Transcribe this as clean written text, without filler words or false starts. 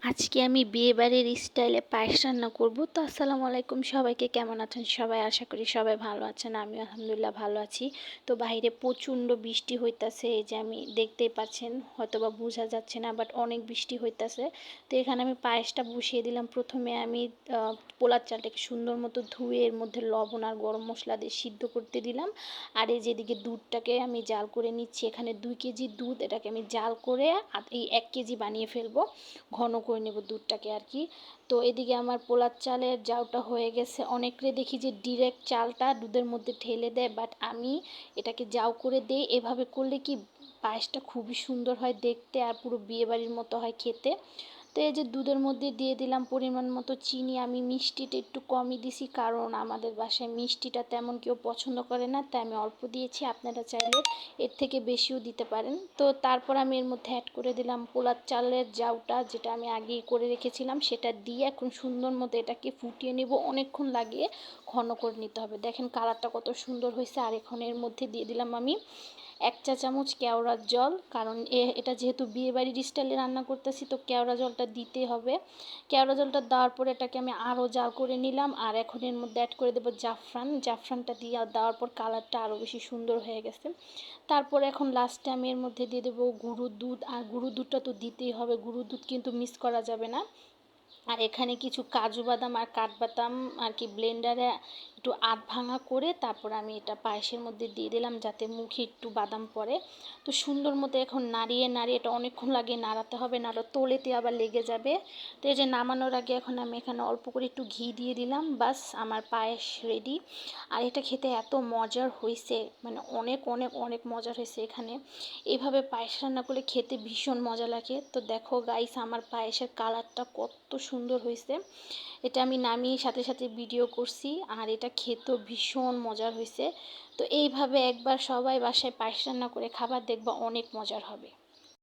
আজকে আমি বিয়েবাড়ির স্টাইলে পায়েস রান্না করব। তো আসসালামু আলাইকুম, সবাইকে কেমন আছেন সবাই? আশা করি সবাই ভালো আছেন, আমি আলহামদুলিল্লাহ ভালো আছি। তো বাইরে প্রচণ্ড বৃষ্টি হইতাছে, এই যে আমি দেখতেই পাচ্ছেন, হয়তো বা বোঝা যাচ্ছে না, বাট অনেক বৃষ্টি হইতাছে। তো এখানে আমি পায়েসটা বসিয়ে দিলাম। প্রথমে আমি পোলার চালটাকে সুন্দর মতো ধুয়ে এর মধ্যে লবণ আর গরম মশলা দিয়ে সিদ্ধ করতে দিলাম। আর এই যেদিকে দুধটাকে আমি জাল করে নিচ্ছি, এখানে 2 কেজি দুধ, এটাকে আমি জাল করে এই 1 কেজি বানিয়ে ফেলবো, ঘন করে নেব দুধটাকে আর কি। তো এদিকে আমার পোলার চালের জাউটা হয়ে গেছে। অনেকরে দেখি যে ডিরেক্ট চালটা দুধের মধ্যে ঢেলে দেয়, বাট আমি এটাকে জাউ করে দেই। এভাবে করলে কি পায়েসটা খুবই সুন্দর হয় দেখতে, আর পুরো বিয়েবাড়ির মতো হয় খেতে। তো এই যে দুধের মধ্যে দিয়ে দিলাম পরিমাণ মতো চিনি। আমি মিষ্টিটা একটু কমই দিছি, কারণ আমাদের বাসায় মিষ্টিটা তেমন কেউ পছন্দ করে না, তাই আমি অল্প দিয়েছি। আপনারা চাইলে এর থেকে বেশিও দিতে পারেন। তো তারপর আমি এর মধ্যে অ্যাড করে দিলাম পোলার চালের জাউটা, যেটা আমি আগেই করে রেখেছিলাম, সেটা দিয়ে এখন সুন্দর মতো এটাকে ফুটিয়ে নেব। অনেকক্ষণ লাগিয়ে ঘন করে নিতে হবে। দেখেন কালারটা কত সুন্দর হয়েছে। আর এখন এর মধ্যে দিয়ে দিলাম আমি 1 চা চামচ কেওড়ার জল, কারণ এটা যেহেতু বিয়েবাড়ির স্টাইলে রান্না করতেছি, তো কেওড়া জলটা দিতে হবে। কেওড়া জলটা দেওয়ার পরে এটাকে আমি আরও জাল করে নিলাম। আর এখন এর মধ্যে অ্যাড করে দেবো জাফরানটা দিয়ে দেওয়ার পর কালারটা আরও বেশি সুন্দর হয়ে গেছে। তারপর এখন লাস্টে আমি এর মধ্যে দিয়ে দেবো গুঁড়ো দুধ, আর গুঁড়ো দুধটা তো দিতেই হবে, গুঁড়ো দুধ কিন্তু মিস করা যাবে না। আর এখানে কিছু কাজু বাদাম আর কাঠবাদাম আর কি ব্লেন্ডারে একটু আধ ভাঙা করে তারপর আমি এটা পায়েসের মধ্যে দিয়ে দিলাম, যাতে মুখে একটু বাদাম পড়ে। তো সুন্দর মতো এখন নাড়িয়ে নাড়িয়ে, এটা অনেকক্ষণ লাগে নাড়াতে হবে, নাড়া তোলেতে আবার লেগে যাবে। তো এই যে নামানোর আগে এখন আমি এখানে অল্প করে একটু ঘি দিয়ে দিলাম, বাস আমার পায়েস রেডি। আর এটা খেতে এত মজার হয়েছে, মানে অনেক অনেক অনেক মজার হয়েছে। এখানে এইভাবে পায়েস রান্না করলে খেতে ভীষণ মজা লাগে। তো দেখো গাইস, আমার পায়েসের কালারটা কত সুন্দর হয়েছে। এটা আমি নামিয়ে সাথে সাথে ভিডিও করছি, আর এটা খেতেও ভীষণ মজার হয়েছে। তো এইভাবে একবার সবাই বাসায় পায়েস রান্না করে খাবার, দেখবা অনেক মজার হবে।